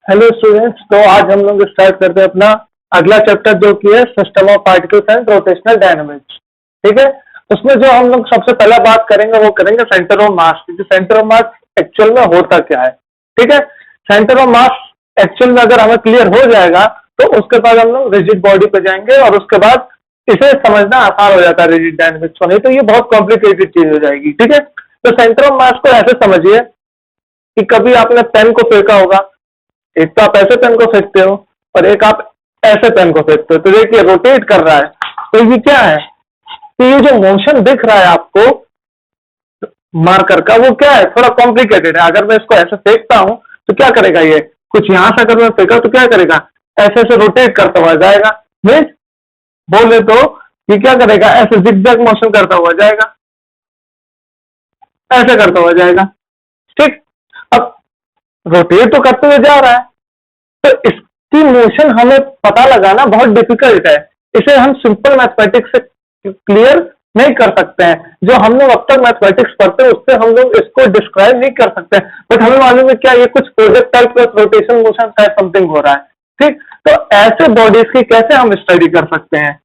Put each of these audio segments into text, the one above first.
Hello students, तो आज हम लोग स्टार्ट करते हैं अपना अगला चैप्टर जो कि है system of particles and rotational dynamics. ठीक है, उसमें जो हम लोग सबसे पहला बात करेंगे वो करेंगे सेंटर ऑफ मास की। सेंटर ऑफ मास एक्चुअल में होता क्या है। ठीक है, सेंटर ऑफ मास एक्चुअल में अगर हमें क्लियर हो जाएगा तो उसके बाद हम लोग रिजिड बॉडी पे जाएंगे और उसके बाद इसे समझना आसान हो जाता है रिजिड डायनामिक्स को, नहीं तो ये बहुत कॉम्प्लिकेटेड चीज हो जाएगी। ठीक है, तो सेंटर ऑफ मास को ऐसे समझिए कि कभी आपने पेन को फेंका होगा, एक तो आप ऐसे पेन को फेंकते हो और एक आप ऐसे पेन को फेंकते हो, तो देखिए रोटेट कर रहा है। तो ये क्या है, तो ये जो मोशन दिख रहा है आपको मार्कर का, वो क्या है, थोड़ा कॉम्प्लिकेटेड है। अगर मैं इसको ऐसे फेंकता हूं तो क्या करेगा, ये कुछ यहां से अगर मैं फेंका तो क्या करेगा, ऐसे ऐसे रोटेट करता हुआ जाएगा। मीन्स बोले तो ये क्या करेगा, ऐसे जिगजैग मोशन करता हुआ जाएगा, ऐसे करता हुआ जाएगा। ठीक, अब रोटेट तो करते हुए जा रहा है, तो इसकी मोशन हमें पता लगाना बहुत डिफिकल्ट है। इसे हम सिंपल मैथमेटिक्स से क्लियर नहीं कर सकते हैं। जो हम लोग अब तक मैथमेटिक्स पढ़ते हैं उससे हम लोग इसको डिस्क्राइब नहीं कर सकते हैं, बट हमें मालूम है क्या ये कुछ प्रोजेक्टाइल प्लस रोटेशन मोशन का समथिंग हो रहा है। ठीक, तो ऐसे बॉडीज की कैसे हम स्टडी कर सकते हैं,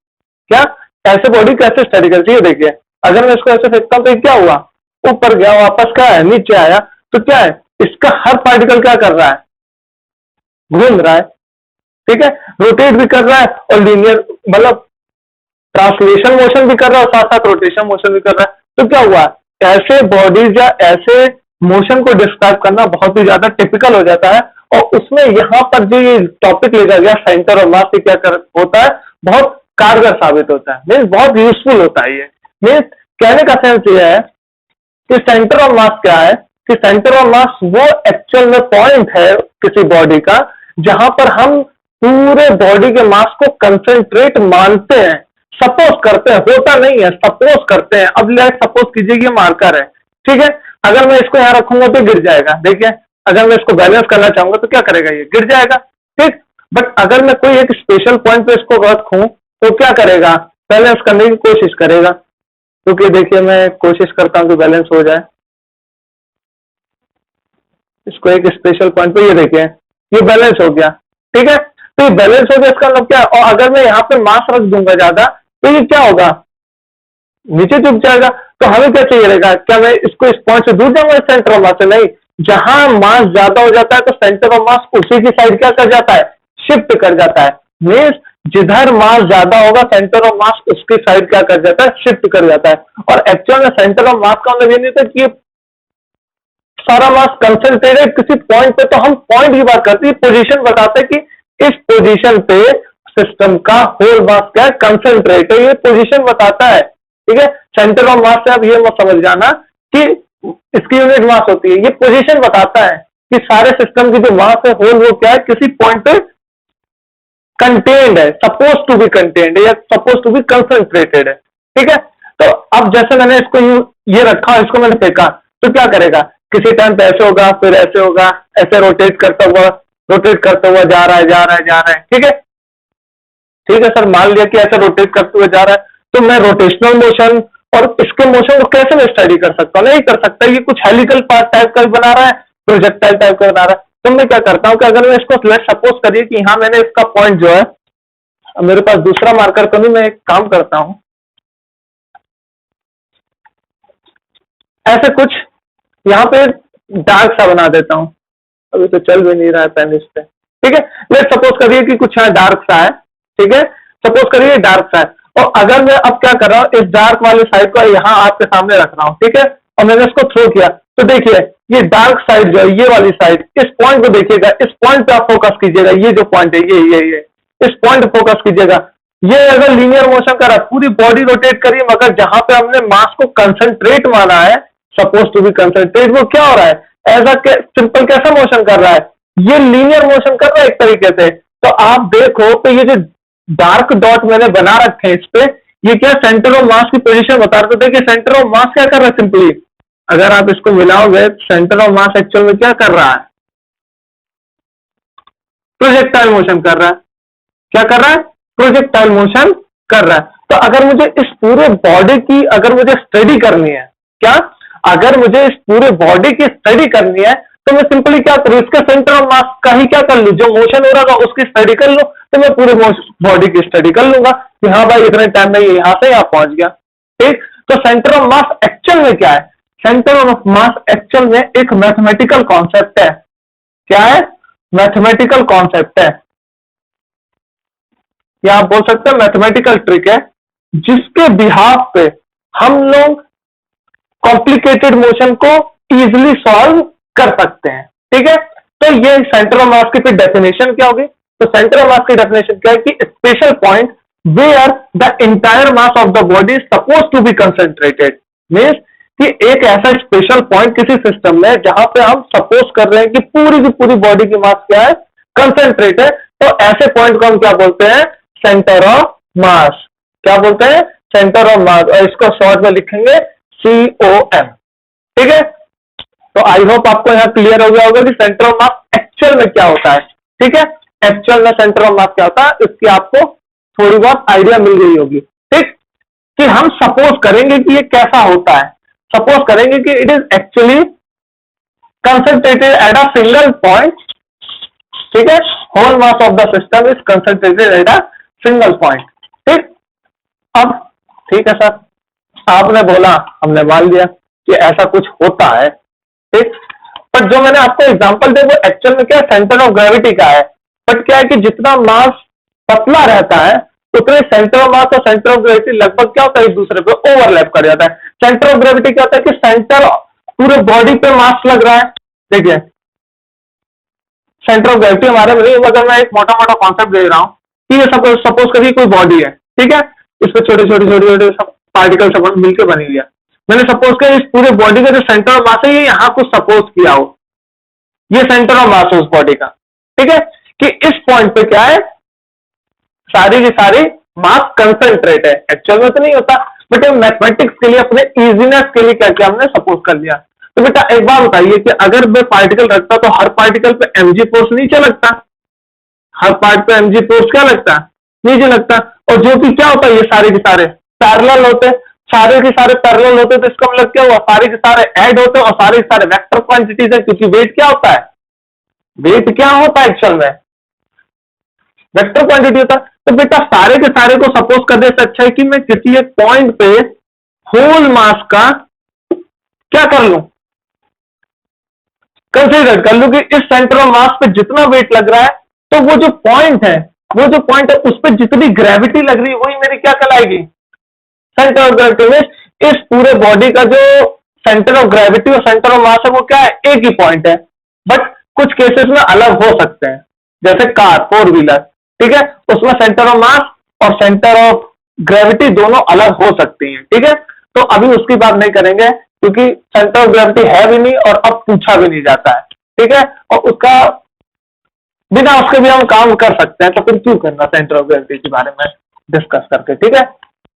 क्या ऐसे बॉडी कैसे स्टडी करती है। देखिए, अगर मैं इसको ऐसे फेंकता हूं तो क्या हुआ, ऊपर गया, वापस क्या है, नीचे आया, तो क्या है, इसका हर पार्टिकल क्या कर रहा है, घूम रहा है। ठीक है, रोटेट भी कर रहा है और लीनियर मतलब ट्रांसलेशन मोशन भी कर रहा है और साथ साथ रोटेशन मोशन भी कर रहा है। तो क्या हुआ, ऐसे बॉडीज या ऐसे मोशन को डिस्क्राइब करना बहुत ही ज्यादा टिपिकल हो जाता है। और उसमें यहाँ पर जो ये टॉपिक लेकर गया सेंटर ऑफ मास क्या होता है, बहुत कारगर साबित होता है। मीन्स बहुत यूजफुल होता है। ये मीन्स कहने का सेंस ये है कि सेंटर ऑफ मास क्या है, कि सेंटर ऑफ मास वो एक्चुअल में पॉइंट है किसी बॉडी का जहां पर हम पूरे बॉडी के मास को कंसेंट्रेट मानते हैं, सपोज करते हैं, होता नहीं है, सपोज करते हैं। अब लेट सपोज कीजिए ये मार्कर है। ठीक है, अगर मैं इसको यहां रखूंगा तो गिर जाएगा। देखिए, अगर मैं इसको बैलेंस करना चाहूंगा तो क्या करेगा, ये गिर जाएगा। ठीक, बट अगर मैं कोई एक स्पेशल पॉइंट पे इसको रखूं तो क्या करेगा, बैलेंस करने की कोशिश करेगा। क्योंकि देखिए मैं कोशिश करता हूं कि बैलेंस हो जाए, इसको एक स्पेशल पॉइंट पे, ये देखिए ये बैलेंस हो गया। ठीक है, तो ये बैलेंस हो गया, इसका मतलब क्या है, और अगर मैं यहाँ पे मास रख दूंगा ज्यादा तो ये क्या होगा, नीचे झुक जाएगा। तो हमें क्या चाहिए रहेगा, क्या मैं इसको इस पॉइंट से दूर जाऊंगा सेंटर ऑफ मास से, नहीं। जहां मास ज्यादा हो जाता है तो सेंटर ऑफ मास उसी की साइड क्या कर जाता है, शिफ्ट कर जाता है। मीन्स जिधर मास ज्यादा होगा सेंटर ऑफ मास उसकी साइड क्या कर जाता है, शिफ्ट कर जाता है। और एक्चुअल में सेंटर ऑफ मास का मतलब ये नहीं था कि सारा मास कंसंट्रेटेड किसी पॉइंट पे, तो हम पॉइंट की बात करते हैं, पोजीशन बताते हैं कि इस पोजीशन पे सिस्टम का होल मास क्या है, कंसंट्रेट है, ये पोजीशन बताता है। ठीक है, सेंटर ऑफ मास से आप ये मत समझ जाना कि इसकी यूनिट मास होती है, ये पोजीशन बताता है कि सारे सिस्टम की जो मास है होल वो क्या है, किसी पॉइंट पे कंटेन्ड है, सपोज टू बी कंटेन्ड है या सपोज टू बी कंसंट्रेटेड है। ठीक है, तो अब जैसे मैंने इसको ये रखा, इसको मैंने फेंका तो क्या करेगा, किसी टाइम पे ऐसे होगा, फिर ऐसे होगा, ऐसे रोटेट करता हुआ जा रहा है, जा रहा है, जा रहा है। ठीक है, ठीक है सर, मान लिया कि ऐसे रोटेट करते हुए जा रहा है, तो मैं रोटेशनल मोशन और इसके मोशन को कैसे मैं स्टडी कर सकता हूँ, नहीं कर सकता। ये कुछ हेलिकल पार्ट टाइप का बना रहा है, प्रोजेक्टाइल टाइप का बना रहा है। तो मैं क्या करता हूँ कि अगर मैं इसको लेट सपोज करिए कि हाँ मैंने इसका पॉइंट जो है, मेरे पास दूसरा मार्कर तो नहीं, मैं एक काम करता हूं, ऐसे कुछ यहाँ पे डार्क सा बना देता हूं। अभी तो चल भी नहीं रहा है पेन इस पे। ठीक है, लेट सपोज करिए कि कुछ यहाँ डार्क सा है। ठीक है, सपोज करिए डार्क सा है, और अगर मैं अब क्या कर रहा हूँ, इस डार्क वाले साइड को यहाँ आपके सामने रख रहा हूँ। ठीक है, और मैंने इसको थ्रो किया, तो देखिए ये डार्क साइड जो है, ये वाली साइड, इस पॉइंट को देखिएगा, इस पॉइंट पे आप फोकस कीजिएगा, ये जो पॉइंट है ये इस पॉइंट पे फोकस कीजिएगा। ये अगर लीनियर मोशन कर रहा है, पूरी बॉडी रोटेट करिए, मगर जहां पे हमने मास को कंसंट्रेट माना है, सपोज टू बी कंसंट्रेट, वो क्या हो रहा है, एज अ सिंपल कैसा मोशन कर रहा है, ये लीनियर मोशन कर रहा है एक तरीके से। तो आप देखो तो ये जो डार्क डॉट मैंने बना रखे हैं इस पे, ये क्या सेंटर ऑफ मास की पोजीशन बता रहे थे। देखिए सेंटर ऑफ मास क्या कर रहा है, सिंपली अगर आप इसको मिलाओगे, सेंटर ऑफ मास एक्चुअल में क्या कर रहा है, प्रोजेक्टाइल मोशन कर रहा है। क्या कर रहा है, प्रोजेक्टाइल मोशन कर रहा है। तो अगर मुझे इस पूरे बॉडी की अगर मुझे स्टडी करनी है, क्या अगर मुझे इस पूरे बॉडी की स्टडी करनी है, तो मैं सिंपली क्या करूँ, इसके सेंटर ऑफ मास का ही क्या कर लूँ, जो मोशन हो रहा था उसकी स्टडी कर लूँ, तो मैं पूरे बॉडी की स्टडी कर लूंगा कि हाँ भाई इतने टाइम में यहां से यहाँ पहुंच गया। ठीक, तो सेंटर ऑफ मास एक्चुअल में क्या है, सेंटर ऑफ मास एक्चुअल में एक मैथमेटिकल कॉन्सेप्ट है। क्या है, मैथमेटिकल कॉन्सेप्ट है, या आप बोल सकते हैं मैथमेटिकल ट्रिक है, जिसके बिहाफ पे हम लोग कॉम्प्लिकेटेड मोशन को इजीली सॉल्व कर सकते हैं। ठीक है, तो ये सेंटर ऑफ मास की फिर डेफिनेशन क्या होगी, तो सेंटर ऑफ मास की डेफिनेशन क्या है कि special point where the entire mass of the body is suppose to be concentrated, means कि एक ऐसा स्पेशल पॉइंट किसी सिस्टम में जहां पे हम सपोज कर रहे हैं कि पूरी की पूरी बॉडी की मास क्या है, कंसेंट्रेट है, तो ऐसे पॉइंट को हम क्या बोलते हैं, सेंटर ऑफ मास। क्या बोलते हैं, सेंटर ऑफ मास, और इसको शॉर्ट में लिखेंगे COM। ठीक है, तो आई होप आपको यहां क्लियर हो गया होगा कि सेंटर ऑफ मास एक्चुअल में क्या होता है। ठीक है, एक्चुअल में सेंटर ऑफ मास क्या होता है, इसकी आपको थोड़ी बहुत आइडिया मिल गई होगी। ठीक, कि हम सपोज करेंगे कि ये कैसा होता है, सपोज करेंगे कि it is actually concentrated at a single point. ठीक है, whole mass of the system is concentrated at a single point. ठीक, अब ठीक है सर, आपने बोला, हमने मान लिया कि ऐसा कुछ होता है। ठीक, पर जो मैंने आपको एग्जांपल दिया वो एक्चुअल में क्या, सेंटर ऑफ ग्रेविटी का है, बट क्या है कि जितना मास पतला रहता है उतने सेंटर ऑफ मास और सेंटर ऑफ ग्रेविटी लगभग क्या होता है, एक दूसरे पे ओवरलैप कर जाता है। सेंटर ऑफ ग्रेविटी क्या होता है कि सेंटर पूरे बॉडी पे मास लग रहा है। देखिए, सेंटर ऑफ ग्रेविटी हमारे में, अगर मैं एक मोटा मोटा कॉन्सेप्ट दे रहा हूं कि ये सपोज करिए कोई बॉडी है। ठीक है, इस पे छोटे छोटे छोटे छोटे सब पार्टिकल सब मिलकर बनी हुई है। मैंने सपोज किया इस पूरे बॉडी का जो सेंटर ऑफ मास है ये यहां कुछ सपोज किया हो, ये सेंटर ऑफ मास है उस बॉडी का। ठीक है, कि इस पॉइंट पे क्या है, सारी की सारी मास कंसंट्रेट है। एक्चुअल में तो नहीं होता, बट मैथमेटिक्स के लिए, अपने इजीनेस के लिए क्या किया हमने, सपोज कर लिया। तो बेटा एक बात बताइए कि अगर मैं पार्टिकल रखता तो हर पार्टिकल पे mg फोर्स नीचे लगता, हर पार्ट पे mg फोर्स क्या लगता, नीचे लगता, और जो कि क्या होता है, ये सारे के सारे पैरेलल होते, सारे के सारे पैरेलल होते, तो इसका मतलब क्या हुआ, सारे के सारे ऐड होते और सारे के सारे वेक्टर क्वांटिटीज है, क्योंकि वेट क्या होता है, वेट क्या होता है एक्चुअल में, वेक्टर क्वांटिटी होता है। तो बेटा सारे के सारे को सपोज करने से अच्छा है कि मैं किसी एक पॉइंट पे होल मास का क्या कर लूं, कंसीडर कर लूं कि इस सेंटर ऑफ मास पे जितना वेट लग रहा है, तो वो जो पॉइंट है, वो जो पॉइंट है उस पर जितनी ग्रेविटी लग रही है वही मेरी क्या कहलाएगी, सेंटर ऑफ ग्रेविटी। में इस पूरे बॉडी का जो सेंटर ऑफ ग्रेविटी और सेंटर ऑफ मास है वो क्या है, एक ही पॉइंट है, बट कुछ केसेस में अलग हो सकते हैं, जैसे कार, फोर व्हीलर। ठीक है, उसमें सेंटर ऑफ मास और सेंटर ऑफ ग्रेविटी दोनों अलग हो सकती हैं। ठीक है, तो अभी उसकी बात नहीं करेंगे क्योंकि सेंटर ऑफ ग्रेविटी है भी नहीं और अब पूछा भी नहीं जाता है। ठीक है, और उसका बिना उसके भी हम काम कर सकते हैं, तो फिर क्यों करना सेंटर ऑफ ग्रेविटी के बारे में डिस्कस करके। ठीक है,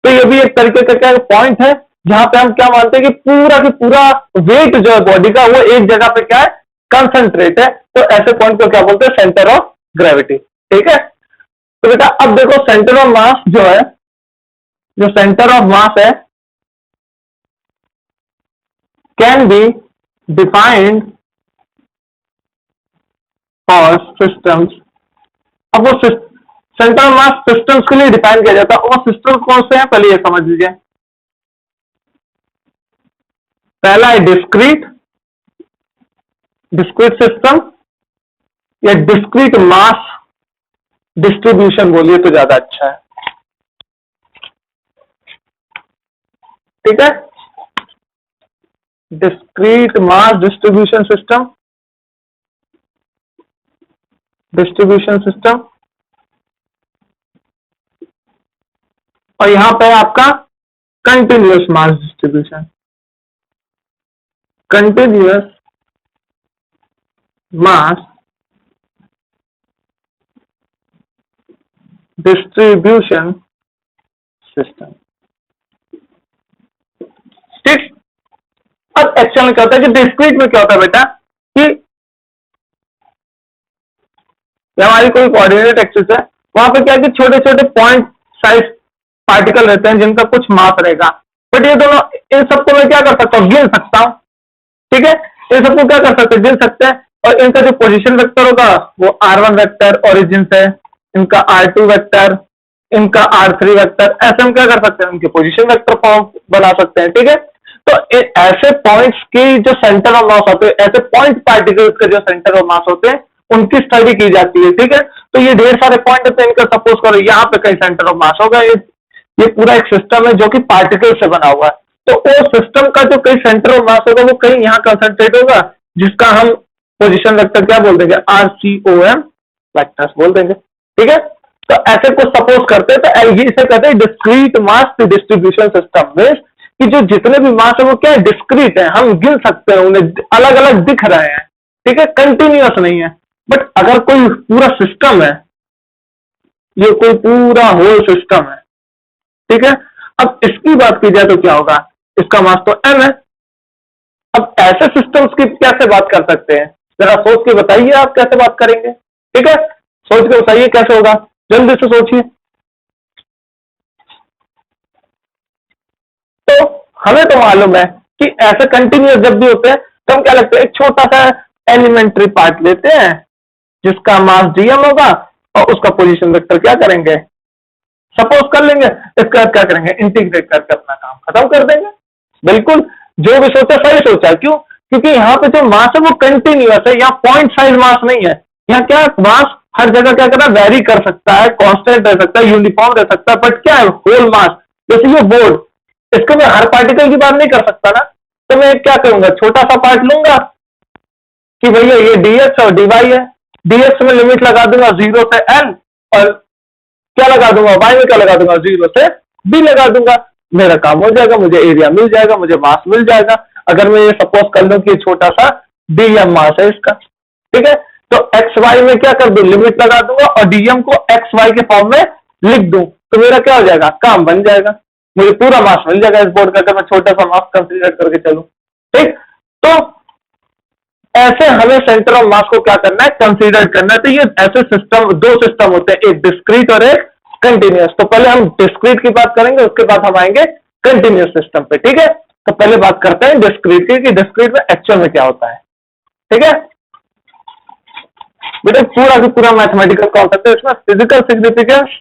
तो ये भी एक तरीके का क्या पॉइंट है जहां पे हम क्या मानते हैं कि पूरा की पूरा वेट जो है बॉडी का वो एक जगह पे क्या है, कंसंट्रेट है, तो ऐसे पॉइंट को क्या बोलते हैं, सेंटर ऑफ ग्रेविटी। ठीक है, तो बेटा अब देखो सेंटर ऑफ मास जो है, जो सेंटर ऑफ मास है can be defined for systems. अब वो सेंटर ऑफ मास सिस्टम्स के लिए डिफाइन किया जाता है, और वो सिस्टम कौन से हैं पहले ये समझ लीजिए। पहला है डिस्क्रीट, डिस्क्रीट सिस्टम, या डिस्क्रीट मास डिस्ट्रीब्यूशन बोलिए तो ज्यादा अच्छा है। ठीक है, discrete mass distribution system, distribution system, और यहां पे आपका continuous mass distribution, continuous mass distribution system. ठीक, अब एक्चुअल में क्या होता है कि डिस्क्रीट में क्या होता है बेटा कि हमारी कोई कोऑर्डिनेट एक्सिस है, वहां पे क्या है कि छोटे छोटे पॉइंट साइज पार्टिकल रहते हैं जिनका कुछ मास रहेगा, बट ये दोनों, इन सबको मैं क्या कर सकता हूं, गिन सकता हूं। ठीक है, ये सबको क्या कर सकते हैं, गिन सकते हैं। और इनका जो पोजीशन वेक्टर होगा वो R1 वेक्टर ओरिजिन से, इनका R2 वेक्टर, इनका R3 वेक्टर, ऐसे हम क्या कर सकते हैं, उनके पोजीशन वेक्टर फॉर्म बना सकते हैं। ठीक है, तो ऐसे पॉइंट्स की जो सेंटर ऑफ मास होते हैं, ऐसे पॉइंट पार्टिकल्स के जो सेंटर ऑफ मास होते हैं उनकी स्टडी की जाती है। ठीक है, तो ये ढेर सारे पॉइंट होते हैं, इनका सपोज करो यहाँ पे कहीं सेंटर ऑफ मास होगा, ये पूरा एक सिस्टम है जो कि पार्टिकल से बना हुआ है। तो वो सिस्टम का जो कहीं सेंटर ऑफ मास होगा वो कहीं यहाँ कंसंट्रेट होगा, जिसका हम पोजीशन वेक्टर क्या बोल देंगे, RCOM वेक्टर्स बोल देंगे। ठीक है, तो ऐसे कुछ सपोज करते हैं, तो ये इसे कहते हैं डिस्क्रीट मास डिस्ट्रीब्यूशन सिस्टम में, कि जो जितने भी मास है वो क्या है, डिस्क्रीट है, हम गिन सकते हैं उन्हें, अलग अलग दिख रहे हैं। ठीक है, कंटिन्यूअस नहीं है। बट अगर कोई पूरा सिस्टम है, ये कोई पूरा होल सिस्टम है, ठीक है, अब इसकी बात की जाए तो क्या होगा, इसका मास तो m है। अब ऐसे सिस्टम्स की कैसे बात कर सकते हैं, जरा सोच के बताइए आप कैसे बात करेंगे। ठीक है, सोच के बताइए कैसे होगा, जल्दी से सोचिए। तो हमें तो मालूम है कि ऐसे कंटिन्यूअस जब भी होते हैं तो हम क्या लगता है, एक छोटा सा एलिमेंट्री पार्ट लेते हैं जिसका मास dm होगा, और उसका पोजीशन वेक्टर क्या करेंगे, सपोज कर लेंगे, इसका क्या करेंगे, इंटीग्रेट करके अपना काम खत्म कर देंगे। बिल्कुल, जो भी सोचा सही सोचा। क्यों, क्योंकि यहाँ पे जो मास है वो कंटिन्यूअस है, यहाँ पॉइंट साइज मास नहीं है। यहाँ क्या मास हर जगह क्या करना, वेरी कर सकता है, कांस्टेंट रह सकता है, यूनिफॉर्म रह सकता है, बट क्या है, होल मास। जैसे ये बोर्ड, इसको मैं हर पार्टिकल की बात नहीं कर सकता ना, तो मैं क्या करूंगा, छोटा सा पार्ट लूंगा कि भैया ये dx और dy है। dx में लिमिट लगा दूंगा 0 से n, और क्या लगा दूंगा, y में क्या लगा दूंगा, 0 से b लगा दूंगा। मेरा काम हो जाएगा, मुझे एरिया मिल जाएगा, मुझे मास मिल जाएगा। अगर मैं ये सपोज कर लूं कि छोटा सा dm मास है इसका, ठीक है, तो एक्स वाई में क्या कर दूं, लिमिट लगा दूंगा और dm को एक्स वाई के फॉर्म में लिख दूं, तो मेरा क्या हो जाएगा, काम बन जाएगा, मुझे पूरा मास मिल जाएगा इस बोर्ड का, अगर मैं छोटा सा मास कंसीडर करके चलूं। ठीक, तो ऐसे हमें सेंटर ऑफ मास को क्या करना है, कंसीडर करना है। तो ये ऐसे सिस्टम, दो सिस्टम होते हैं, एक डिस्क्रीट और एक कंटिन्यूअस। तो पहले हम डिस्क्रीट की बात करेंगे, उसके बाद हम आएंगे कंटिन्यूअस सिस्टम पे। ठीक है, तो पहले बात करते हैं डिस्क्रीट की, कि डिस्क्रीट में एक्चुअल में क्या होता है। ठीक है बेटा, पूरा की पूरा मैथमेटिकल कॉन्सेप्ट है, इसमें फिजिकल सिग्निफिकेंस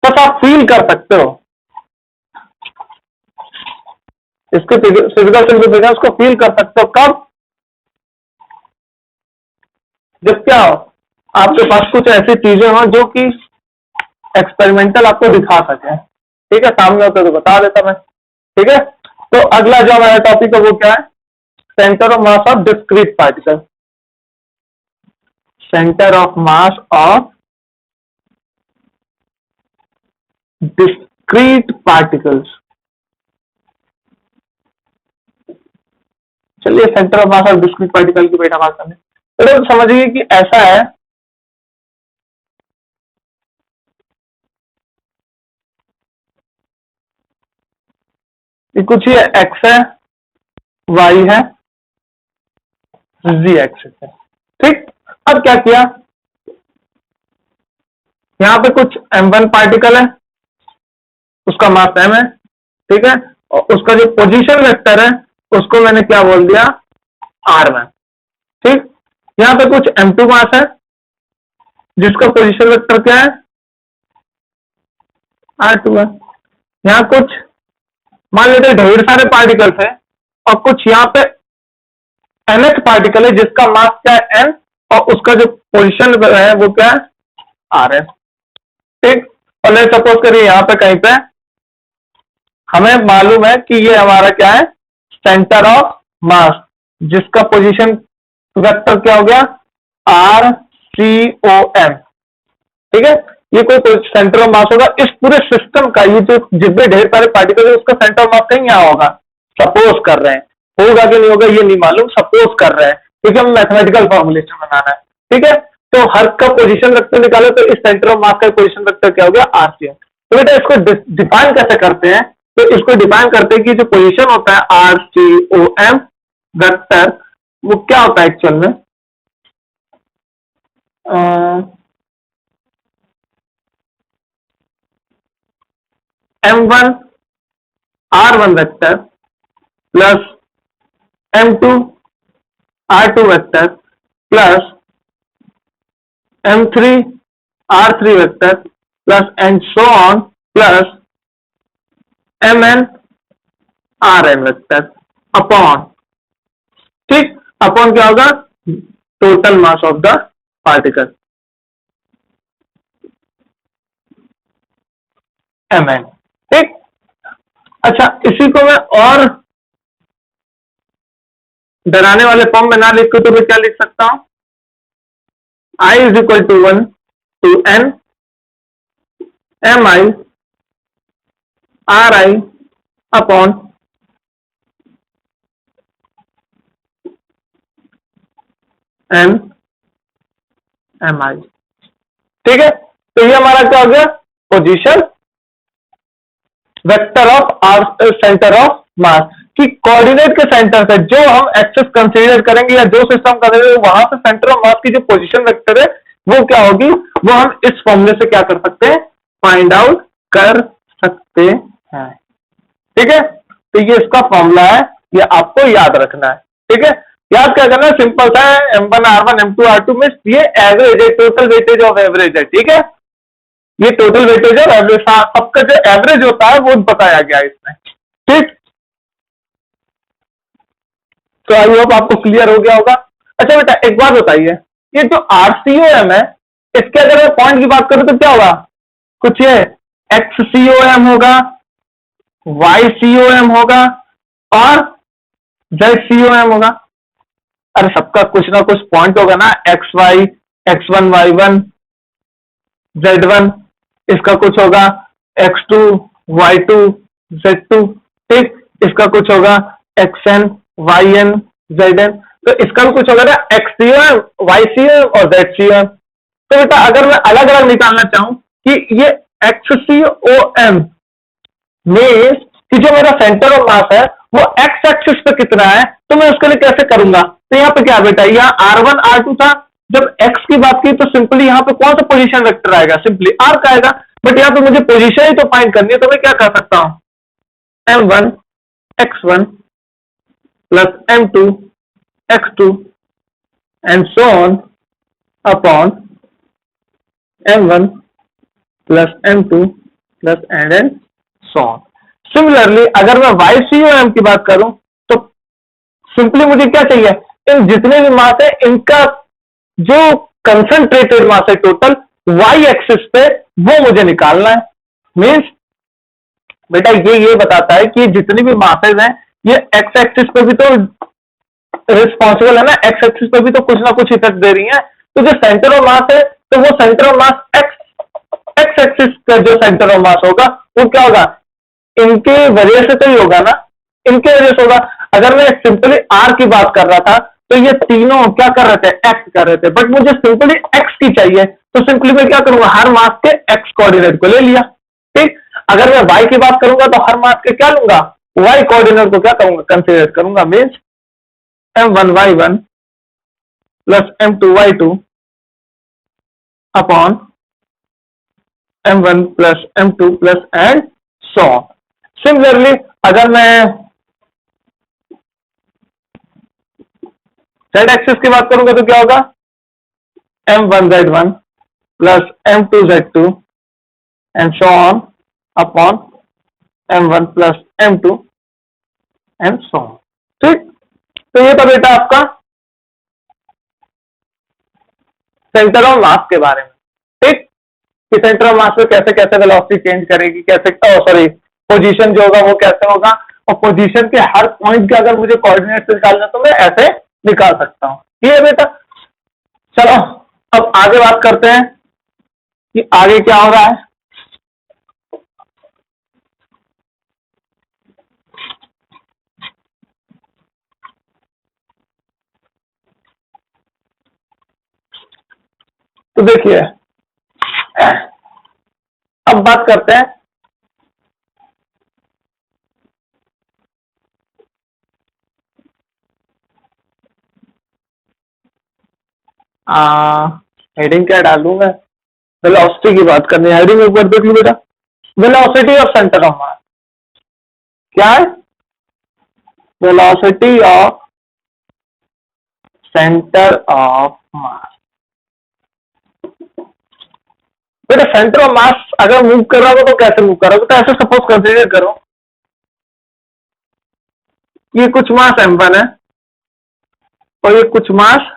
बस आप फील कर सकते हो, इसके फिजिकल सिग्निफिकेंस को फील कर सकते हो कब, जब क्या हो, आपके पास कुछ ऐसी चीजें हो जो कि एक्सपेरिमेंटल आपको दिखा सके। ठीक है, सामने होते तो बता देता मैं। ठीक है, तो अगला जो हमारा टॉपिक है वो क्या है, centre of mass of discrete particle. Centre of mass of discrete particles. चलिए centre of mass of discrete particle की बेटा बात करने, तो समझिए कि ऐसा है, कि कुछ ये एक्स है, वाई है, जी एक्सिस है। ठीक, अब क्या किया, यहां पे कुछ m1 पार्टिकल है, उसका मास m है। ठीक है, और उसका जो पोजीशन वेक्टर है उसको मैंने क्या बोल दिया, r1। ठीक, यहां पे कुछ m2 मास है जिसका पोजीशन वेक्टर क्या है, r2 है। यहां कुछ मान लेते ढेर सारे पार्टिकल्स है, और कुछ यहाँ पे nth पार्टिकल है जिसका मास क्या है n, और उसका जो पोजीशन है वो क्या है, r है। ठीक, और ले सपोज करिए यहाँ पे कहीं पे हमें मालूम है कि ये हमारा क्या है, सेंटर ऑफ मास, जिसका पोजीशन वेक्टर क्या हो गया, RCOM। ठीक है, ये कोई सेंटर ऑफ मास होगा इस पूरे सिस्टम का, ये जो जितने ढेर सारे पार्टिकल है उसका सेंटर ऑफ मास कहीं यहाँ होगा, सपोज कर रहे हैं, होगा कि नहीं होगा ये नहीं मालूम, सपोज कर रहे हैं, क्योंकि हम मैथमेटिकल फॉर्मुलेशन बनाना है। ठीक है, तो हर का पोजीशन वेक्टर निकालो, तो इस सेंटर ऑफ मास का पोजीशन वेक्टर क्या हो गया, RCOM। तो बेटा इसको डिफाइन कैसे करते हैं, तो इसको डिफाइन करते हैं कि जो पोजीशन होता है RCOM वेक्टर, वो क्या होता है एक्चुअल में, M1 R1 vector plus m2 r2 vector plus m3 r3 vector plus and so on plus mn rn vector upon, ठीक, अपॉन क्या होगा, total mass of the particle mn, ठीक। अच्छा, इसी को मैं और डराने वाले फॉर्म में ना लिख के तो मैं क्या लिख सकता हूं, I is equal to 1 to n mi ri upon n mi, ठीक है। तो ये हमारा क्या हो गया, position vector of R centre of mass कि कोऑर्डिनेट के सेंटर से जो हम एक्सेस कंसीडर करेंगे या जो सिस्टम करेंगे वहां से सेंटर ऑफ मास की जो पोजीशन वेक्टर है वो क्या होगी, वो हम इस फॉर्मूले से क्या कर सकते हैं, फाइंड आउट कर सकते हैं, ठीक है। तो ये इसका फॉर्मूला है, ये आपको याद रखना है, ठीक है। याद क्या करना है, सिंपल सा है, m1 r1 m2 r2 में ये एवरेज है, टोटल वेटेज ऑफ एवरेज है, ठीक है। ये टोटल वेटेज और एवरेज, सबका जो एवरेज होता है वो बताया गया है इसमें, ठीक। तो आई होप आपको क्लियर हो गया होगा। अच्छा बेटा एक बात बताइए, ये जो RCOM है इसके अगर मैं पॉइंट की बात करूं तो क्या होगा, कुछ ये XCOM होगा, YCOM होगा और ZCOM होगा। अरे सबका कुछ ना कुछ पॉइंट होगा ना, XY, X1 Y1 Z1, इसका कुछ होगा X2 Y2 Z2, ठीक। इसका कुछ होगा XN YN ZN, तो इसका भी कुछ होगा ना XCOM YCOM और ZCOM। तो बेटा अगर मैं अलग अलग निकालना चाहूं कि ये XCOM में कि जो मेरा सेंटर ऑफ मास है वो एक्स एक्सिस पे कितना है, तो मैं उसके लिए कैसे करूंगा, तो यहाँ पे क्या बेटा, यहाँ R1 R2 था, जब x की बात की तो सिंपली यहाँ पे कौन सा पोजीशन वेक्टर आएगा, सिंपली r का आएगा, बट यहाँ पे मुझे पोजीशन ही तो फाइंड करनी है, तो मैं क्या कर सकता हूं, m1 x1 plus m2 x2 and so on upon m1 plus m2 plus and so on. Similarly अगर मैं YCOM की बात करूं तो सिंपली मुझे क्या चाहिए, इन जितने भी मास है इनका जो कंसंट्रेटेड मास है टोटल y एक्सिस पे वो मुझे निकालना है। मींस बेटा ये बताता है कि जितनी भी मासेज हैं ये x एक्सिस पे भी तो रिस्पॉन्सिबल है ना, x एक्सिस पे भी तो कुछ ना कुछ इफेक्ट दे रही है। तो जो सेंटर ऑफ मास है तो वो centre of mass x axis का जो सेंटर ऑफ मास होगा वो क्या होगा, इनके वजह से तो ही होगा ना, इनके वजह से होगा। अगर मैं सिंपली r की बात कर रहा था तो ये तीनों क्या कर रहे थे, x कर रहे थे, बट मुझे सिंपली x की चाहिए, तो सिंपली मैं क्या करूंगा, हर मास के x कोऑर्डिनेट को ले लिया, ठीक। अगर मैं y की बात करूंगा तो हर मास के क्या लूंगा, y कोऑर्डिनेट को क्या करूंगा, कंसीडर करूंगा। Means m1 y1 plus m2 y2 upon m1 plus m2 plus and so on. Similarly अगर मैं z एक्सिस की बात करूंगा तो क्या होगा, m1 z1 plus m2 z2 and so on upon m1 plus m2 and so on, ठीक। तो ये था बेटा आपका सेंटर ऑफ मास के बारे में, ठीक, कि सेंटर ऑफ मास में कैसे कैसे वेलोसिटी चेंज करेगी, कैसे सॉरी पोजीशन जो होगा वो कैसे होगा, और पोजीशन के हर पॉइंट के अगर मुझे कोऑर्डिनेट्स निकालना तो मैं ऐसे निकाल सकता हूं। ठीक है बेटा, चलो अब आगे बात करते हैं कि आगे क्या हो रहा है। तो देखिए अब बात करते हैं हेडिंग क्या डालूंगा, वेलोसिटी की बात करनी है। हेडिंग एक बार देख लो बेटा, velocity of centre of mass क्या है, वेलोसिटी ऑफ सेंटर ऑफ मास। बेटा सेंटर ऑफ मास अगर मूव कर रहा हो तो कैसे मूव कर रहा हो? तो ऐसे सपोज कंसीडर करो ये कुछ मास m1 है और ये कुछ मास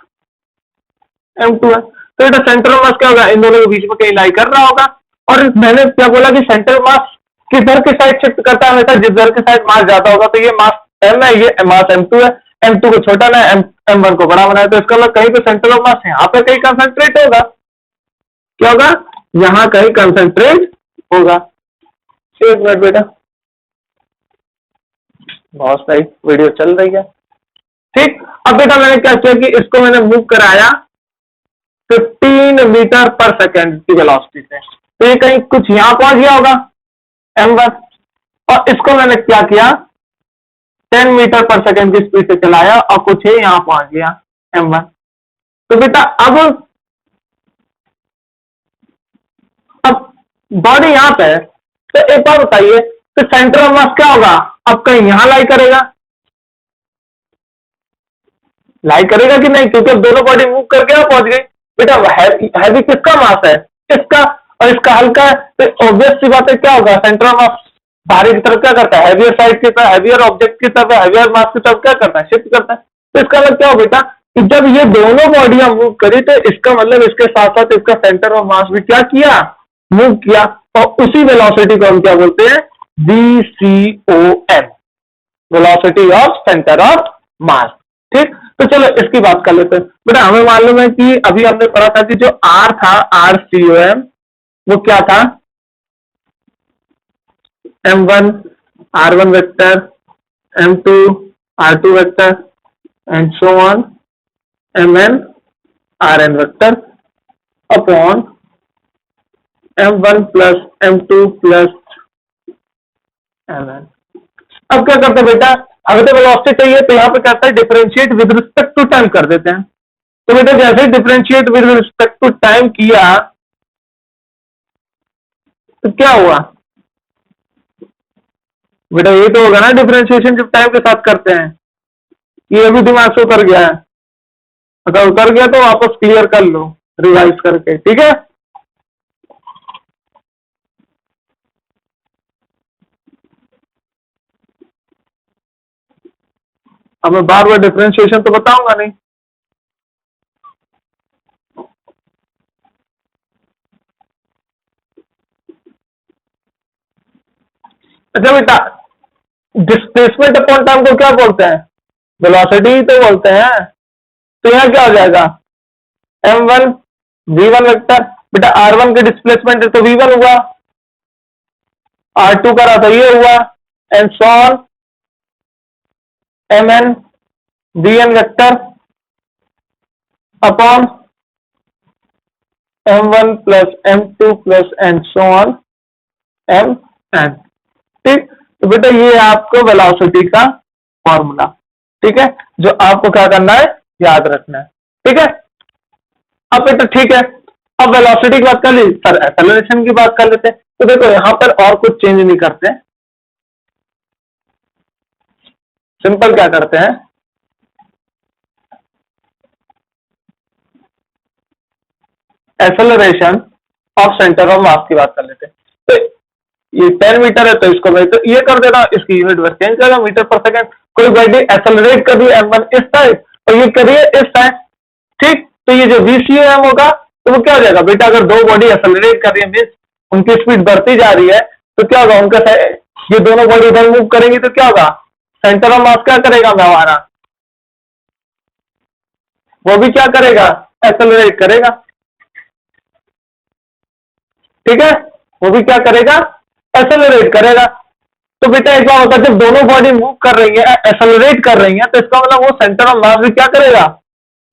m2 है, तो बेटा सेंटर ऑफ मास क्या होगा? इन दोनों के बीच में कहीं लाई कर रहा होगा। और मैंने क्या बोला कि सेंटर ऑफ मास किधर की साइड शिफ्ट करता है? हमेशा जिधर की साइड मास ज्यादा होगा, तो ये मास m है, ये मास m2 है, m2 को छोटा ना m1 को बड़ा बनाए, तो इसका मतलब कहीं पे सेंटर ऑफ मास यहाँ पे कहीं कंसंट्रेट होगा। क्या होगा? यहाँ कहीं कंसंट्रेट होगा। एक मिनट बेटा, बहुत सही वीडियो चल रही है। ठीक, अब बेटा मैंने क्या किया कि इसको मैंने मूव कराया 15 मीटर पर सेकेंड की वेलोसिटी से, तो ये कहीं कुछ यहां पहुंच गया होगा m1, और इसको मैंने क्या किया 10 मीटर पर सेकेंड की स्पीड से चलाया और कुछ ही यहां पहुंच गया m1। तो बेटा अब बॉडी यहां पे है, तो एक बार बताइए तो सेंटर ऑफ मास क्या होगा? अब कहीं यहां लाई करेगा, लाई करेगा कि नहीं? क्योंकि अब दोनों बॉडी मूव करके यहां पहुंच गई। बेटा हैवी किसका मास है? इसका, और इसका हल्का है, तो ऑब्वियस सी बात है क्या होगा? सेंटर ऑफ मास बाहरी की तरफ क्या करता है? हैवियर साइड की तरफ, हैवियर ऑब्जेक्ट की तरफ, हैवियर मास की तरफ क्या करता है? शिफ्ट करता है। तो इसका मतलब क्या हो बेटा कि जब ये दोनों बॉडियां मूव करी तो इसका मतलब इसके साथ साथ इसका सेंटर ऑफ मास भी क्या किया? मूव किया, और उसी वेलोसिटी को हम क्या बोलते हैं? VCOM, velocity of centre of mass. ठीक, तो चलो इसकी बात कर लेते हैं। बेटा हमें मालूम है कि अभी हमने पढ़ा था कि जो R था, RCOM, वो क्या था? m1 r1 vector, m2 r2 vector, and so on mn rn vector upon m1 plus m2 plus mn। अब क्या करते हैं बेटा, अगर तो वेलोसिटी चाहिए तो यहाँ पे कहता है differentiate with respect to time कर देते हैं। तो बेटा जैसे differentiate with respect to time किया तो क्या हुआ? बेटा ये तो होगा ना डिफरेंशिएशन जब टाइम के साथ करते हैं। ये अभी दिमाग से उतर गया है, अगर उतर गया तो वापस क्लियर कर लो रिवाइज करके, ठीक है? अब मैं बार बार डिफरेंशिएशन तो बताऊंगा नहीं। अच्छा बेटा, डिस्प्लेसमेंट अपॉन टाइम को क्या बोलते हैं? वेलोसिटी तो बोलते हैं। तो यहाँ क्या हो जाएगा? m1 v1 वेक्टर, बेटा r1 के डिस्प्लेसमेंट है तो v1 हुआ, r2 करा तो ये हुआ, and so on mn vn vector upon m1 plus m2 plus and so on mn। ठीक, तो बेटा ये आपको वेलोसिटी का फॉर्मूला, ठीक है, जो आपको क्या करना है? याद रखना है, ठीक है? अब बेटा ठीक है, अब वेलोसिटी की बात कर ली, सर एक्सेलरेशन की बात कर लेते हैं। तो देखो यहां पर और कुछ चेंज नहीं करते, सिंपल क्या करते हैं, एक्सेलरेशन ऑफ सेंटर ऑफ मास की बात कर लेते हैं। तो ये 10 मीटर है तो इसको मैं तो ये कर देना, इसकी यूनिट बस चेंज करेगा, मीटर पर सेकंड। कोई बॉडी एक्सेलरेट कर रही है m1 इस साइड और ये करिए इस साइड, ठीक, तो ये जो VCOM होगा तो वो क्या हो जाएगा बेटा? अगर दो बॉडी एक्सेलरेट कर रही है मीन्स उनकी स्पीड बढ़ती जा रही है, तो क्या होगा? उनका ये दोनों बॉडी इधर मूव करेंगी तो क्या होगा? सेंटर ऑफ मास क्या करेगा हमारा? वो भी क्या करेगा? एक्सेलरेट करेगा, ठीक है, वो भी क्या करेगा? एक्सेलरेट करेगा। तो बेटा एक बार होता है जब दोनों बॉडी मूव कर रही है, एक्सेलरेट कर रही है, तो इसका मतलब वो सेंटर ऑफ मास भी क्या करेगा?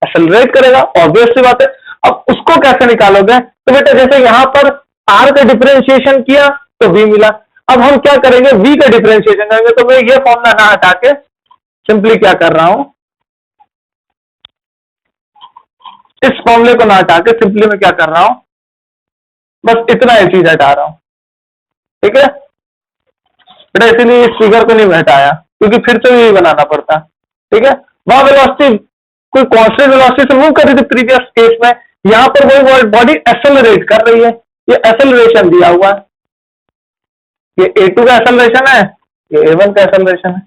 एक्सेलरेट करेगा, ऑब्वियस सी बात है। अब उसको कैसे निकालोगे? तो बेटा जैसे यहां पर r का डिफरेंशिएशन किया तो v मिला, अब हम क्या करेंगे? v का डिफरेंशिएशन करेंगे। तो मैं ये फॉर्मूला ना हटा के सिंपली क्या कर रहा हूं, इस फॉर्मूले को ना हटा के सिंपली मैं क्या कर रहा हूं, बस इतना ही चीज हटा रहा हूं, ठीक है बेटा? इसीलिए इस फिगर को नहीं हटाया क्योंकि फिर से यही बनाना पड़ता, ठीक है? वहां वेलोसिटी कोई कांस्टेंट वेलोसिटी से मूव कर रही थी प्रीवियस केस में, यहां पर वही बॉडी एक्सेलरेट कर रही है, ये एक्सेलरेशन दिया हुआ है, ये A2 का एक्सेलरेशन है, ये A1 का एक्सेलरेशन है,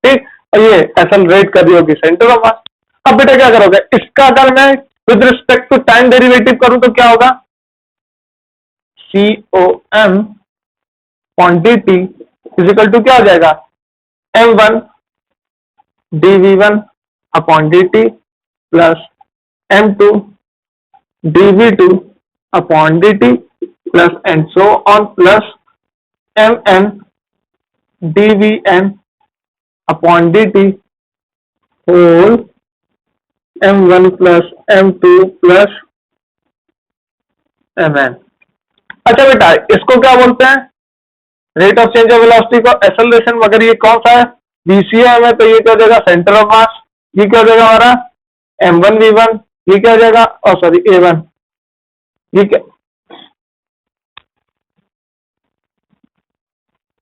ठीक। और ये एक्सेलरेट कर रही होगी सेंटर ऑफ मास। अब बेटा क्या करोगे, इसका अगर मैं with respect to time derivative करूं तो क्या होगा, COM dt इजिकल टू क्या हो जाएगा, M1 dV1 अपॉन dt प्लस M2 dV2 अपॉन dt plus and so on plus Mn dVn अपॉन dt whole M1 plus M2 plus Mn। अच्छा बेटा, इसको क्या बोलते हैं, rate of change of velocity को एक्सेलरेशन, मगर ये कौन सा है, BCM है, तो ये क्या हो जाएगा, सेंटर ऑफ मास, ये क्या हो जाएगा हमारा M1 V1, ये क्या हो जाएगा, और सॉरी A1, ये क्या,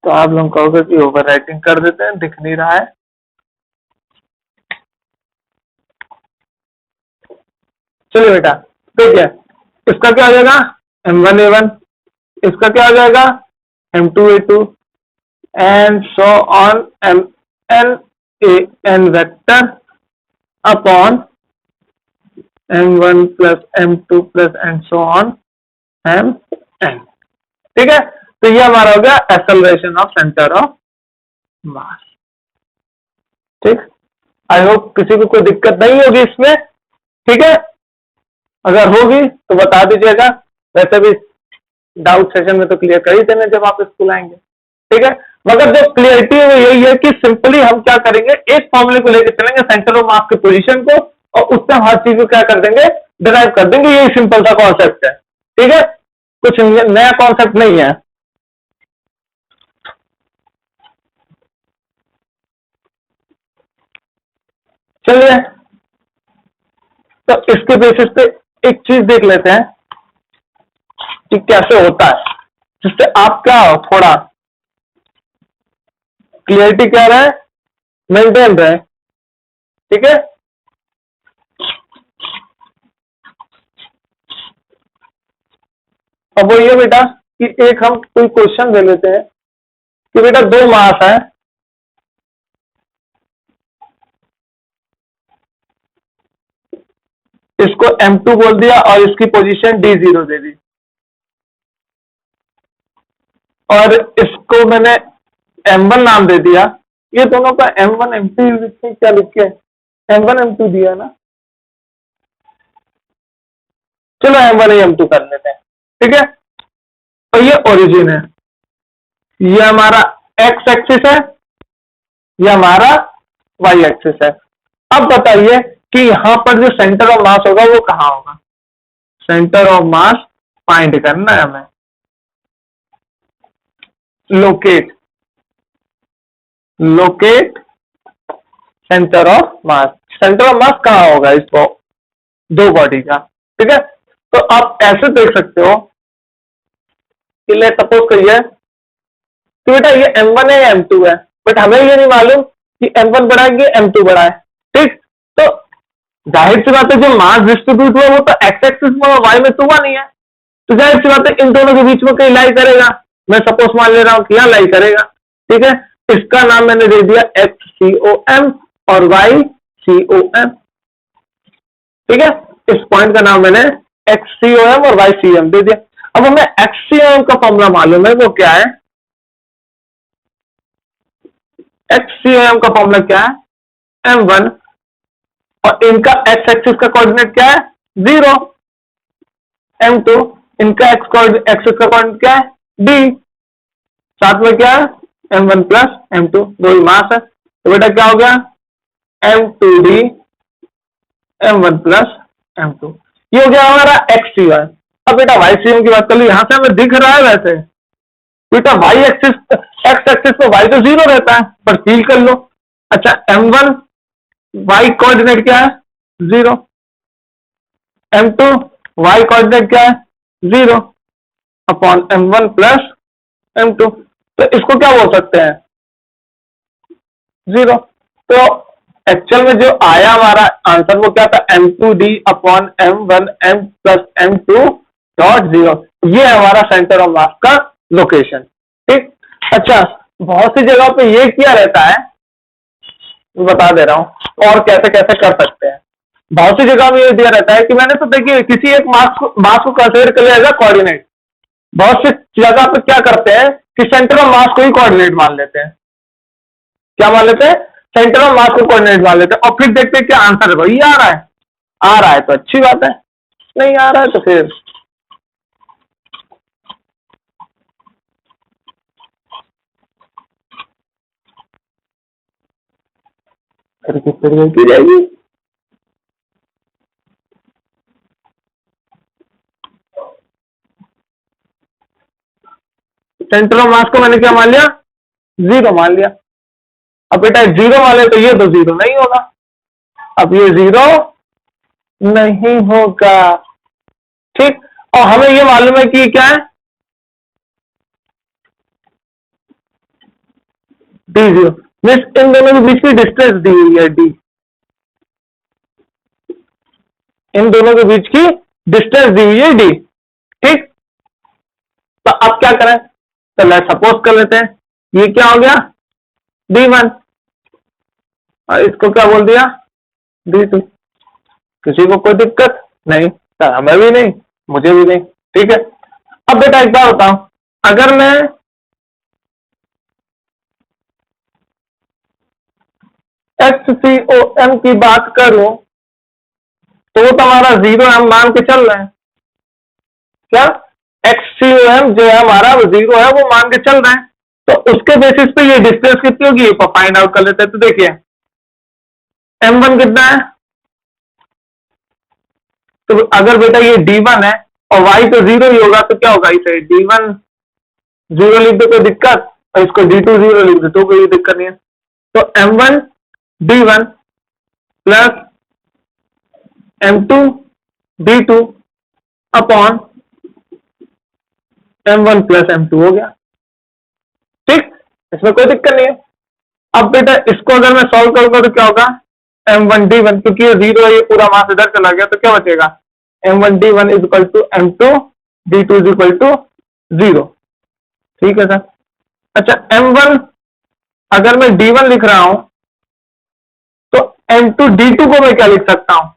तो आप लोग कहोगे कि ओवर राइटिंग कर देते हैं, दिख नहीं रहा है, चलिए बेटा देखिए, इसका क्या हो जाएगा M1 A1, इसका क्या हो जाएगा M2 A2 and so on Mn An vector upon M1 plus M2 plus and so on Mn, ठीक है। तो ये हमारा हो गया acceleration of centre of mass, ठीक। आई होप किसी को कोई दिक्कत नहीं होगी इसमें, ठीक है, अगर होगी तो बता दीजिएगा, वैसे भी डाउट सेशन में तो क्लियर कर ही देने जब आप स्कूल आएंगे, ठीक है। मगर जो क्लियरिटी है वो यही है कि सिंपली हम क्या करेंगे, एक फॉर्मूले को लेकर चलेंगे सेंटर ऑफ मास की पोजीशन को, और उससे हर चीज को क्या कर देंगे, डिराइव कर देंगे, यही सिंपल सा कॉन्सेप्ट है, ठीक है, कुछ नया कॉन्सेप्ट नहीं है। चलिए, तो इसके बेसिस पे एक चीज देख लेते हैं कि कैसे होता है, जिससे आप क्या हो, थोड़ा क्लियरिटी क्या रहे, मेंटेन रहे, ठीक है। अब वो ये बेटा कि एक हम कोई क्वेश्चन दे लेते हैं कि बेटा दो मास है, इसको M2 बोल दिया और इसकी पोजीशन D0 दे दी, और इसको मैंने M1 नाम दे दिया, ये दोनों का M1 M2 क्या लिख के M1 M2 दिया ना, चलो M1 M2 कर लेते हैं, ठीक है। तो ये ओरिजिन है, ये हमारा एक्स एक्सिस है, ये हमारा वाई एक्सिस है। अब बताइए कि यहां पर जो सेंटर ऑफ मास होगा वो कहां होगा, सेंटर ऑफ मास फाइंड करना है हमें, locate centre of mass, centre of मास कहां होगा इसको, दो बॉडी का, ठीक है। तो आप ऐसे देख सकते हो कि ले सपोज करिए कि बेटा ये M1 है या M2 है, बट हमें ये नहीं मालूम कि M1 बड़ा है कि M2 बड़ा है, ठीक। तो जाहिर सी बात है जो मास डिस्ट्रीब्यूट हुआ वो तो एक्स एक्सिस में और वाई में तो हुआ नहीं है, तो जाहिर सी बात है इन दोनों के बीच में कहीं लाई करेगा, मैं सपोज मान ले रहा हूं कि यहां लाई करेगा, ठीक है। इसका नाम मैंने दे दिया XCOM और YCOM, ठीक है, इस पॉइंट का नाम मैंने XCOM और YCOM दे दिया। अब हमें XCOM का फॉर्मूला मालूम है, वो क्या है, XCOM का फॉर्मूला क्या है, M1, और इनका एक्स एक्सिस का कोऑर्डिनेट क्या है 0, M2 इनका एक्सिस का कोऑर्डिनेट क्या है D, साथ में क्या है M1 प्लस M2, दो ही मास है, तो बेटा क्या हो गया M2D M1 प्लस M2, ये हो गया हमारा XCOM। अब बेटा YCOM की बात कर लो, यहां से हमें दिख रहा है वैसे बेटा वाई एक्सिस एक्स एक्सिस पे वाई तो 0 रहता है, पर फील कर लो, अच्छा M1 वाई कोऑर्डिनेट क्या है 0, M2 वाई कोऑर्डिनेट क्या है 0 अपॉन M1 प्लस M2, तो इसको क्या बोल सकते हैं 0। तो एक्चुअल में जो आया हमारा आंसर वो क्या था, m2d/m1m+m2.0। ये है हमारा सेंटर ऑफ मास का लोकेशन। ठीक, अच्छा बहुत सी जगह पे ये किया रहता है, बता दे रहा हूं और कैसे कैसे कर सकते हैं। बहुत सी जगह में ये दिया रहता है कि मैंने तो देखिए किसी एक मास को कंसिडर कर लिया एज कोऑर्डिनेट। बहुत सी जगह पे क्या करते हैं कि सेंटर ऑफ मास को ही कोऑर्डिनेट मान लेते हैं। क्या मान लेते हैं, सेंटर ऑफ मास को कोऑर्डिनेट मान लेते हैं और फिर देखते हैं क्या आंसर है। भाई आ रहा है तो अच्छी बात है, नहीं आ रहा है तो फिर किस तरीके की जाएगी। सेंटर ऑफ मास को मैंने क्या मान लिया, 0 मान लिया। अब बेटा 0 वाले तो ये तो 0 नहीं होगा, अब ये 0 नहीं होगा। ठीक, और हमें ये मालूम है कि क्या है, d0 मीन्स इन दोनों के बीच की डिस्टेंस दी हुई है d, इन दोनों के बीच की डिस्टेंस दी हुई है d। ठीक, तो अब क्या करें, तो लेट्स सपोज कर लेते हैं ये क्या हो गया d1 और इसको क्या बोल दिया d2। किसी को कोई दिक्कत नहीं, हमें भी नहीं मुझे भी नहीं। ठीक है, अब बेटा एक बार बताओ, अगर मैं XCOM की बात करूं तो वो तो हमारा 0 हम मान के चल रहे हैं। क्या XCOM जो है हमारा वो 0 है, वो मान के चल रहे हैं। तो उसके बेसिस पे ये डिस्टेंस कितनी होगी ये फाइंड आउट कर लेते हैं। तो देखिए M1 कितना है, तो अगर बेटा ये D1 है और Y तो 0 ही होगा तो क्या होगा, इसे D1 0 लिख दो कोई दिक्कत, और इसको D2 0 लिख दो तो कोई दिक्कत नहीं है। तो M1 D1 plus M2 D2 upon M1 plus M2 हो गया। ठीक, इसमें कोई दिक्कत नहीं है। अब बेटा इसको अगर मैं सॉल्व करूंगा तो क्या होगा, M1 D1, क्योंकि ये 0 है ये पूरा मास इधर चला गया तो क्या बचेगा, M1 D1 is equal to M2 D2 is equal to 0। ठीक है सर। अच्छा M1 अगर मैं D1 लिख रहा हूं तो M2 D2 को मैं क्या लिख सकता हूं,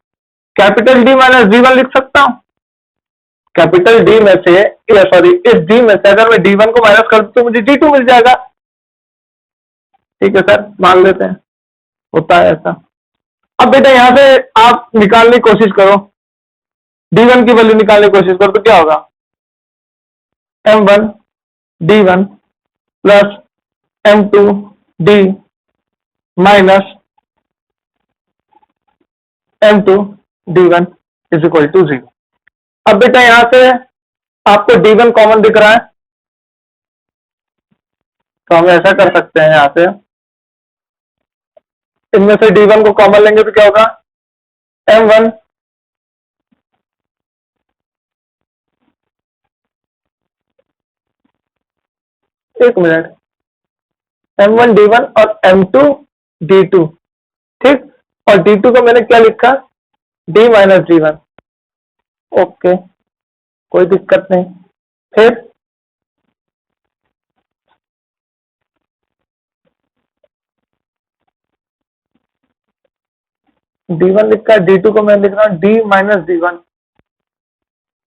कैपिटल D माइनस D1 लिख सकता हूं। कैपिटल D में से इस D में से अगर मैं D1 को माइनस कर दूं तो मुझे D2 मिल जाएगा। ठीक है सर, मान लेते हैं होता है ऐसा। अब बेटा यहां से आप निकालने की कोशिश करो, D1 की वैल्यू निकालने की कोशिश करो तो क्या होगा, M1 D1 plus M2 D minus M2 D1 is equal to 0। अब बेटा यहां से आपको D1 कॉमन दिख रहा है तो हम ऐसा कर सकते हैं, यहां से इनमें से D1 को कॉमन लेंगे तो क्या होगा, M1 एक मिनट, M1 D1 और M2 D2। ठीक, और D2 को मैंने क्या लिखा, D माइनस D1। ओके, कोई दिक्कत नहीं। फिर D1 लिखा, D2 को मैं लिख रहा हूं D minus D1,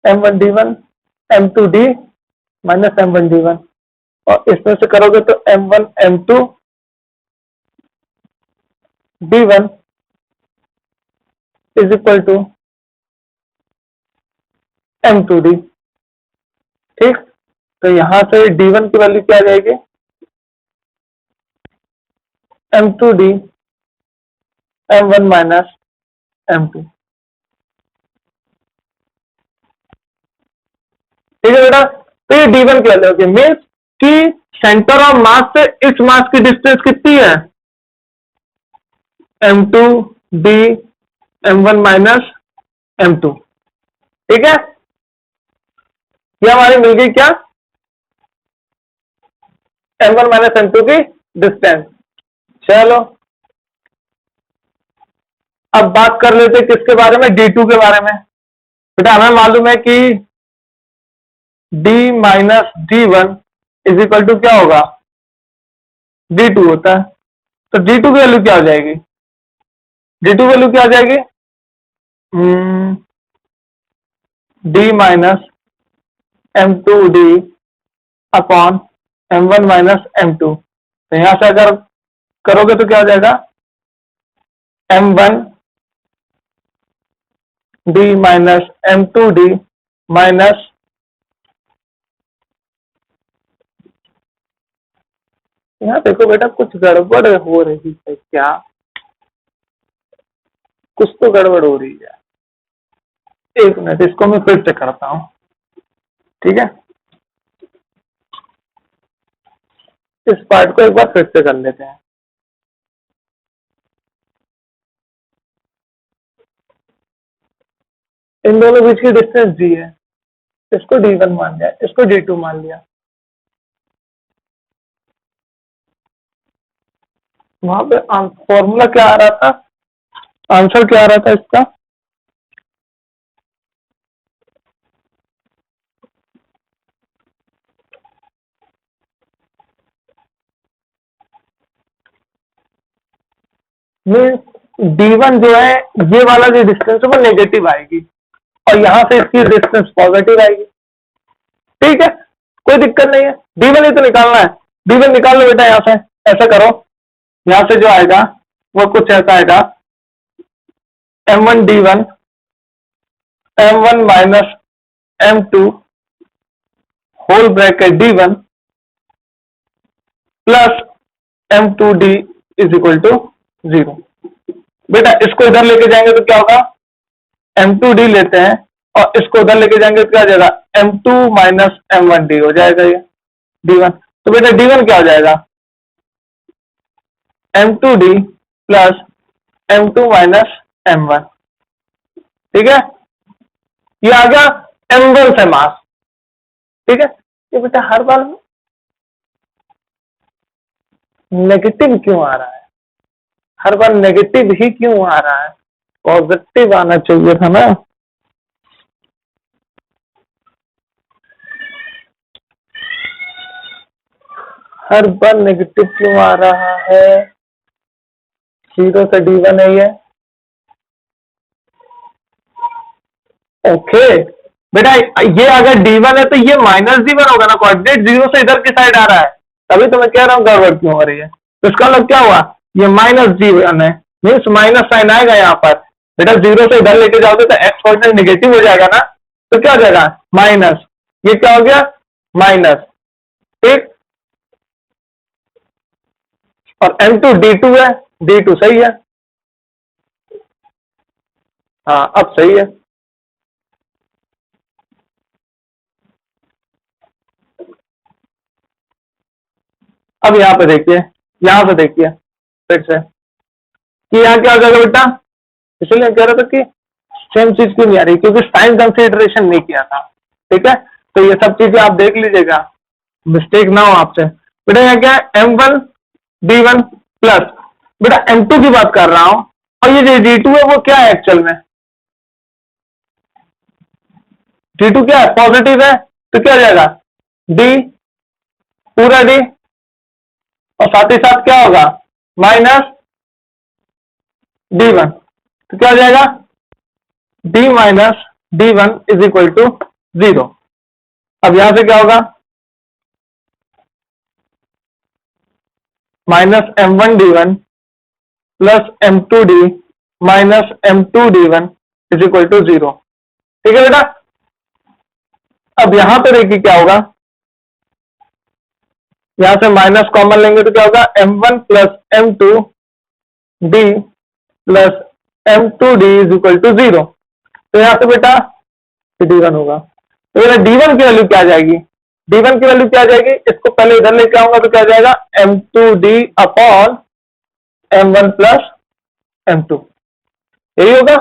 M1 D1 M2 D minus M1 D1, और इसमें से करोगे तो M1 M2 D1 is equal to M2D। ठीक, तो यहां से D1 की वैल्यू क्या आ जाएगी, M2D M1 माइनस M2। ठीक है बेटा, तो ये D1 की वैल्यू होगी, मीन्स कि सेंटर ऑफ मास से इस मास की डिस्टेंस कितनी है, M2D M1 माइनस M2। ठीक है, ये हमारी मिल गई क्या, M1 माइनस M2 की डिस्टेंस। चलो अब बात कर लेते हैं किसके बारे में, D2 के बारे में। बेटा हमें मालूम है कि D minus D1 is equal to क्या होगा, D2 होता है। तो D2 की वैल्यू क्या हो जाएगी, D2 वैल्यू क्या हो जाएगी, D minus M2D upon M1 minus M2। तो यहां से अगर करोगे तो क्या हो जाएगा, M1D माइनस M2D माइनस यहाँ देखो बेटा कुछ गड़बड़ हो रही है क्या, कुछ तो गड़बड़ हो रही है। एक मिनट, इसको मैं फिर से करता हूं, ठीक है। इस पार्ट को एक बार फिर से कर लेते हैं। इन दोनों बीच की डिस्टेंस D है, इसको D1 मान लिया, इसको D2 मान लिया। वहां पे फॉर्मूला क्या आ रहा था, आंसर क्या आ रहा था इसका, मीन्स D1 जो है, ये वाला जो डिस्टेंस है वो नेगेटिव आएगी और यहां से इसकी डिस्टेंस पॉजिटिव आएगी, ठीक है, कोई दिक्कत नहीं है। D1 ही तो निकालना है, D1 निकाल लो बेटा। यहां से ऐसा करो, यहां से जो आएगा वो कुछ ऐसा आएगा, M1 D1 M1 minus M2 whole bracket D1 plus M2D is equal to 0। बेटा इसको इधर लेके जाएंगे तो क्या होगा, M2D लेते हैं और इसको उधर लेके जाएंगे तो क्या हो जाएगा, M2 माइनस M1D हो जाएगा ये D1। तो बेटा D1 क्या हो जाएगा, M2D plus M2 minus M1, ठीक है। ये आ गया M1 से मास, ठीक है। ये बेटा हर बार नेगेटिव क्यों आ रहा है, हर बार नेगेटिव ही क्यों आ रहा है, पॉजिटिव आना चाहिए था ना। हर बार नेगेटिव क्यों आ रहा है, 0 से D1 है ये, ओके बेटा। ये अगर D1 है तो ये माइनस D1 होगा ना, कोऑर्डिनेट 0 से इधर की साइड आ रहा है, तभी तो मैं कह रहा हूँ गड़बड़ क्यों हो रही है। तो इसका मतलब क्या हुआ, ये माइनस D1 है, मीन्स माइनस साइन आएगा यहाँ पर। बेटा 0 से इधर लेके जाओगे तो एक्स कोऑर्डिनेट नेगेटिव हो जाएगा ना, तो क्या हो जाएगा माइनस, ये क्या हो गया माइनस, ठीक। और M2 D2 है, D2 सही है, हाँ अब सही है। अब यहाँ पे देखिए, यहाँ से देखिए फिर से कि यहाँ क्या हो जाएगा बेटा, इसलिए कह रहा था कि सेम चीज क्यों नहीं आ रही, क्योंकि साइन कंसीडरेशन नहीं किया था, ठीक है। तो ये सब चीजें आप देख लीजिएगा, मिस्टेक ना हो आपसे। बेटा यहाँ क्या है, M1 D1 प्लस, बेटा M2 की बात कर रहा हूं, और ये जो D2 है वो क्या है एक्चुअल में, D2 क्या है, पॉजिटिव है, तो क्या हो जाएगा D पूरा D और साथ ही साथ क्या होगा माइनस D1, तो क्या हो जाएगा D minus D1 is equal to 0। अब यहां से क्या होगा, minus M1 D1 plus M2D minus M2 D1 is equal to 0, ठीक है बेटा। अब यहां पे देखिए क्या होगा, यहां से माइनस कॉमन लेंगे तो क्या होगा, M1 plus M2D plus M2D is equal to 0। तो यहां से बेटा D1 होगा, तो बेटा D1 की वैल्यू क्या आ जाएगी, D1 की वैल्यू क्या आ जाएगी, इसको पहले इधर लेके आऊंगा तो क्या आ जाएगा M2D upon M1 plus M2, यही होगा।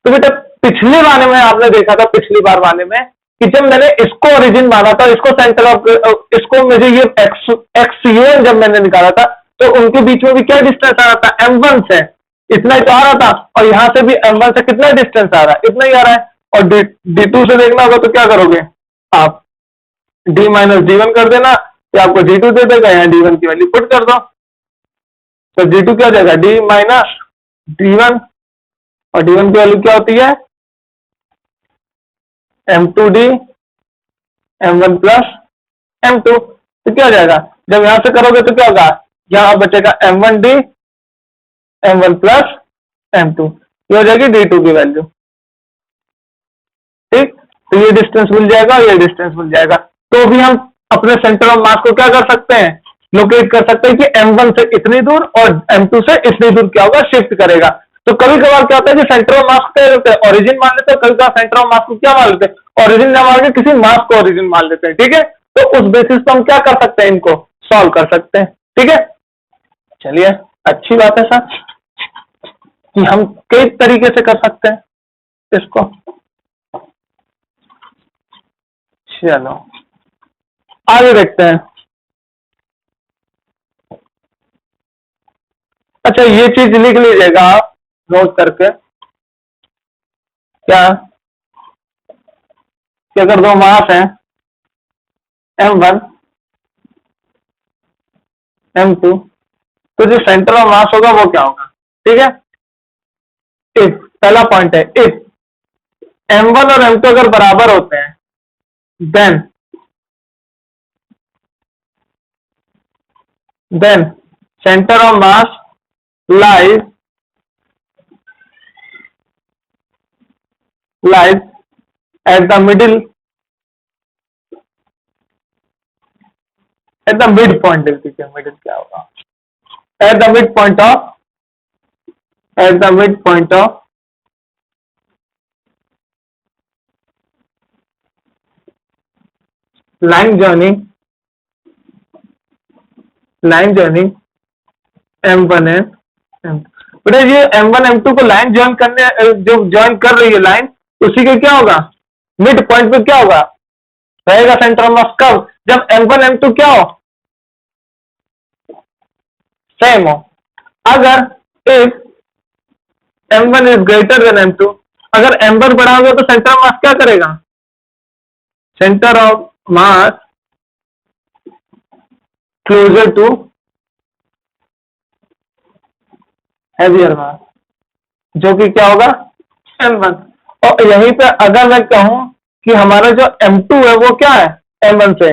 तो बेटा पिछले वाले में आपने देखा था, पिछली बार वाले में कि जब मैंने इसको ओरिजिन माना था, इसको सेंटर ऑफ, इसको मुझे ये एक्स यूएन जब मैंने निकाला था, तो उनके बीच में भी क्या डिस्टेंस आ रहा था, m1 से इतना ही तो आ रहा था, और यहां से भी m1 से कितना डिस्टेंस आ रहा है, इतना ही आ रहा है। और d2 से देखना होगा तो क्या करोगे आप, d माइनस d1 कर देना, तो आपको d2 दे देगा, यहाँ d1 की वैल्यू पुट कर दो, तो d2 क्या हो जाएगा, d माइनस d1, और d1 की वैल्यू क्या होती है, m2d m1 प्लस m2। तो क्या हो जाएगा, जब यहां से करोगे तो क्या होगा, यहां बचेगा m1d m1 प्लस m2, ये हो जाएगी d2 की वैल्यू। ठीक, तो ये डिस्टेंस मिल जाएगा, ये डिस्टेंस मिल जाएगा। तो भी हम अपने सेंटर ऑफ मास को क्या कर सकते हैं, लोकेट कर सकते हैं कि m1 से इतनी दूर और m2 से इतनी दूर क्या होगा, शिफ्ट करेगा। तो कभी कभार क्या होता है कि सेंटर ऑफ मास क्या करते हैं, ओरिजिन मान लेते हैं, कभी कभार सेंटर ऑफ मास को क्या मान लेते हैं, ओरिजिन ना मान के किसी मास को ओरिजिन मान लेते हैं। ठीक है, तो उस बेसिस पर हम क्या कर सकते हैं, इनको सॉल्व कर सकते हैं। ठीक है, चलिए अच्छी बात है सर कि हम कई तरीके से कर सकते हैं इसको। चलो आगे देखते हैं। अच्छा ये चीज लिख लीजिएगा आप नोट करके, क्या कि अगर दो मास है m1 m2, तो जो सेंटर ऑफ मास होगा वो क्या होगा। ठीक है, इफ पहला पॉइंट है, इफ m1 और m2 अगर बराबर होते हैं then centre of mass lies at the middle, at the midpoint, middle क्या होगा, at the midpoint of line joining m1 and m2। बेटा ये m1 m2 को लाइन ज्वाइन करने, जो ज्वाइन कर रही है लाइन, उसी के क्या होगा, मिड पॉइंट पे क्या होगा रहेगा सेंटर ऑफ मास, कब, जब m1 m2 क्या हो, सेम हो। अगर if m1 is greater than m2, अगर m1 बड़ा होगा तो सेंटर ऑफ मास क्या करेगा, centre of mass closer to heavier mass, जो कि क्या होगा m1। और यहीं पे अगर मैं कहूं कि हमारा जो m2 है वो क्या है, m1 से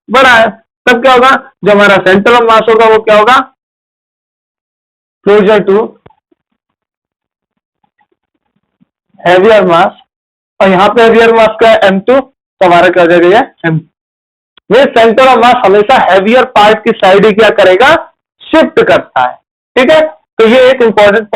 बड़ा है, तब क्या होगा, जो हमारा सेंटर ऑफ मास होगा वो क्या होगा, क्लोजर टू हेवियर मास, और यहाँ पे हेवियर मास का है m2, तो हमारा क्या हो जाएगा ये m। ये सेंटर ऑफ मास हमेशा हेवियर पार्ट की साइड ही क्या करेगा, शिफ्ट करता है। ठीक है, तो ये एक इंपॉर्टेंट